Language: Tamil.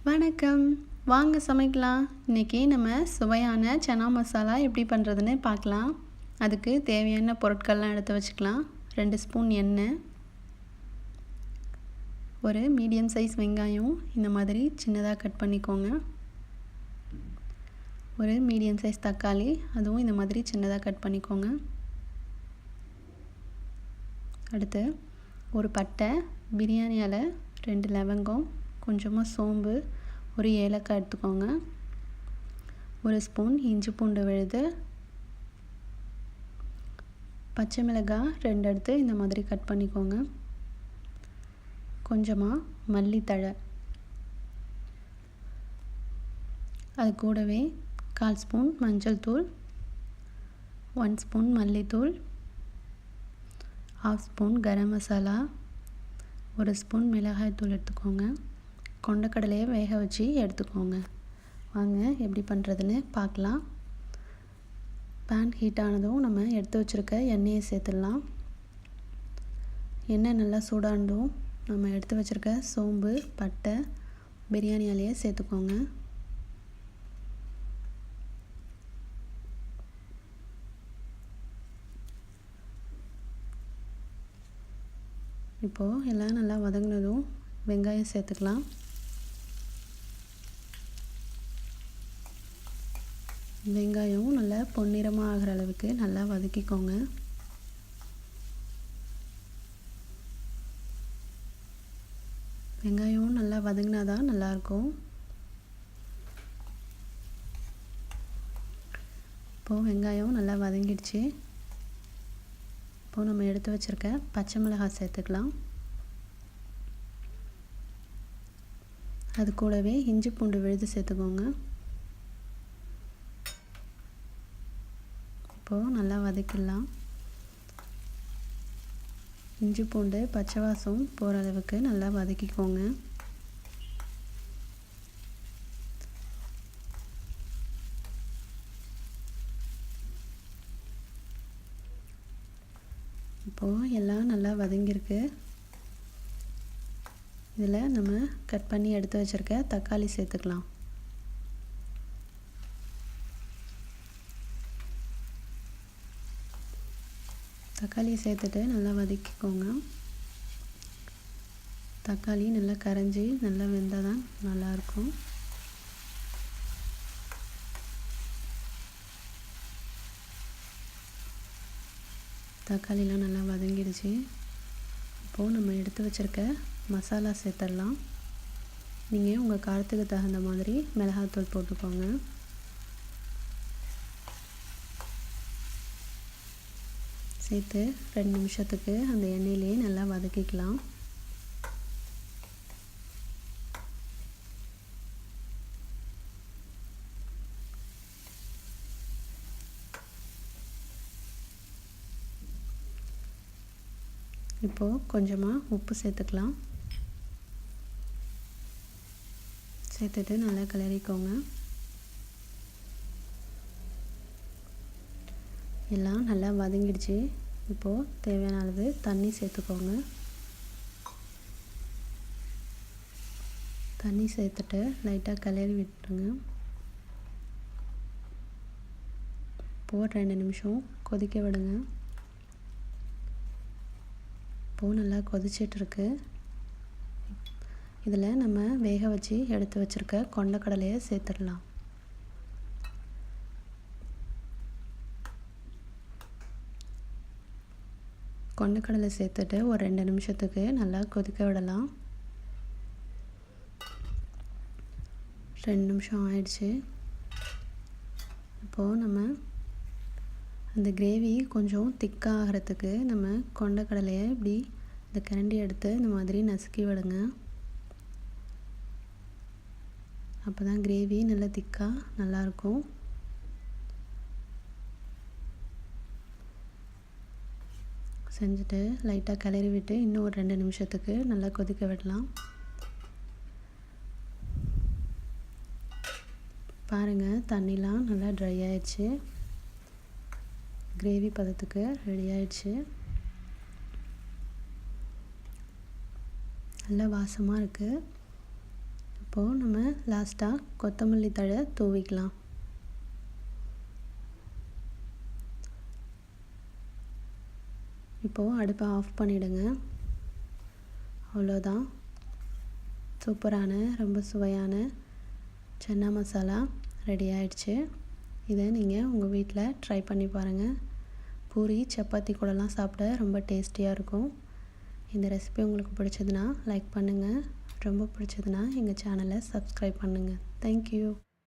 வணக்கம். வாங்க சமைக்கலாம். இன்றைக்கி நம்ம சுவையான சனா மசாலா எப்படி பண்ணுறதுன்னு பார்க்கலாம். அதுக்கு தேவையான பொருட்கள்லாம் எடுத்து வச்சுக்கலாம். 2 ஸ்பூன் எண்ணெய், ஒரு மீடியம் சைஸ் வெங்காயம் இந்த மாதிரி சின்னதாக கட் பண்ணிக்கோங்க. ஒரு மீடியம் சைஸ் தக்காளி, அதுவும் இந்த மாதிரி சின்னதாக கட் பண்ணிக்கோங்க. அடுத்து ஒரு பட்டை, பிரியாணி இலை, 2 லவங்கம், கொஞ்சமாக சோம்பு, ஒரு ஏலக்காய் எடுத்துக்கோங்க. ஒரு ஸ்பூன் இஞ்சி பூண்டு விழுது, பச்சை மிளகாய் 2 எடுத்து இந்த மாதிரி கட் பண்ணிக்கோங்க. கொஞ்சமாக மல்லித்தழை, அது கூடவே 1/4 ஸ்பூன் மஞ்சள் தூள், 1 ஸ்பூன் மல்லித்தூள், 1/2 ஸ்பூன் கரம் மசாலா, 1 ஸ்பூன் மிளகாய் தூள் எடுத்துக்கோங்க. கொண்டக்கடலையை வேக வச்சு எடுத்துக்கோங்க. வாங்க எப்படி பண்ணுறதுன்னு பார்க்கலாம். பேன் ஹீட் ஆனதும் நம்ம எடுத்து வச்சுருக்க எண்ணெயை சேர்த்துடலாம். எண்ணெய் நல்லா சூடானதும் நம்ம எடுத்து வச்சுருக்க சோம்பு, பட்டை, பிரியாணி இலையை சேர்த்துக்கோங்க. இப்போது எல்லாம் நல்லா வதங்கினதும் வெங்காயம் சேர்த்துக்கலாம். வெங்காயம் நல்லா பொன்னிறமாக ஆகிற அளவுக்கு நல்லா வதக்கிக்கோங்க. வெங்காயம் நல்லா வதங்கினா தான் நல்லாயிருக்கும். இப்போது வெங்காயம் நல்லா வதங்கிடுச்சு. இப்போது நம்ம எடுத்து வச்சுருக்க பச்சை மிளகாய் சேர்த்துக்கலாம். அது கூடவே இஞ்சி பூண்டு விழுது சேர்த்துக்கோங்க. இப்போது நல்லா வதக்கிடலாம். இஞ்சி பூண்டு பச்சை வாசம் போகிற அளவுக்கு நல்லா வதக்கிக்கோங்க. இப்போது எல்லாம் நல்லா வதங்கியிருக்கு. இதில் நம்ம கட் பண்ணி எடுத்து வச்சுருக்க தக்காளி சேர்த்துக்கலாம். தக்காளியை சேர்த்துட்டு நல்லா வதக்கிக்கோங்க. தக்காளி நல்லா கரைஞ்சி நல்லா வெந்தால் தான் நல்லாயிருக்கும். தக்காளிலாம் நல்லா வதங்கிடுச்சு. இப்போது நம்ம எடுத்து வச்சுருக்க மசாலா சேர்த்துடலாம். நீங்கள் உங்கள் காரத்துக்கு தகுந்த மாதிரி மிளகாத்தூள் போட்டுக்கோங்க. சேர்த்து 2 நிமிஷத்துக்கு அந்த எண்ணெயிலே நல்லா வதக்கிக்கலாம். இப்போது கொஞ்சமாக உப்பு சேர்த்துக்கலாம். சேர்த்துட்டு நல்லா கிளறிக்கோங்க. எல்லாம் நல்லா வதங்கிடுச்சு. இப்போது தேவையான அளவு தண்ணி சேர்த்துக்கோங்க. தண்ணி சேர்த்துட்டு லைட்டாக கிளறி விட்டுருங்க. இப்போது 2 நிமிஷம் கொதிக்க விடுங்க. இப்போது நல்லா கொதிச்சிட்ருக்கு. இதில் நம்ம வேக வச்சு எடுத்து வச்சுருக்க கொண்டக்கடலையை சேர்த்துடலாம். கொண்டக்கடலை சேர்த்துட்டு ஒரு 2 நிமிஷத்துக்கு நல்லா கொதிக்க விடலாம். 2 நிமிஷம் ஆயிடுச்சு. இப்போது நம்ம அந்த கிரேவி கொஞ்சம் திக்காக ஆகிறதுக்கு நம்ம கொண்டக்கடலையை இப்படி இந்த கரண்டி எடுத்து இந்த மாதிரி நசுக்கி விடுங்க. அப்போ தான் கிரேவி நல்லா திக்காக நல்லாயிருக்கும். செஞ்சுட்டு லைட்டாக கிளறி விட்டு இன்னும் ஒரு 2 நிமிஷத்துக்கு நல்லா கொதிக்க விடலாம். பாருங்கள், தண்ணிலாம் நல்லா ட்ரை ஆயிடுச்சு. கிரேவி பதத்துக்கு ரெடி ஆயிடுச்சு. நல்லா வாசமாக இருக்குது. இப்போது நம்ம லாஸ்ட்டாக கொத்தமல்லி தழை தூவிக்கலாம். இப்போது அடுப்பை ஆஃப் பண்ணிவிடுங்க. அவ்வளோதான், சூப்பரான ரொம்ப சுவையான சன்னா மசாலா ரெடி ஆயிடுச்சு. இதை நீங்கள் உங்கள் வீட்டில் ட்ரை பண்ணி பாருங்கள். பூரி சப்பாத்தி கூடலாம் சாப்பிட ரொம்ப டேஸ்டியாக இருக்கும். இந்த ரெசிபி உங்களுக்கு பிடிச்சதுன்னா லைக் பண்ணுங்கள். ரொம்ப பிடிச்சதுன்னா எங்கள் சேனலை சப்ஸ்கிரைப் பண்ணுங்கள். தேங்க்யூ.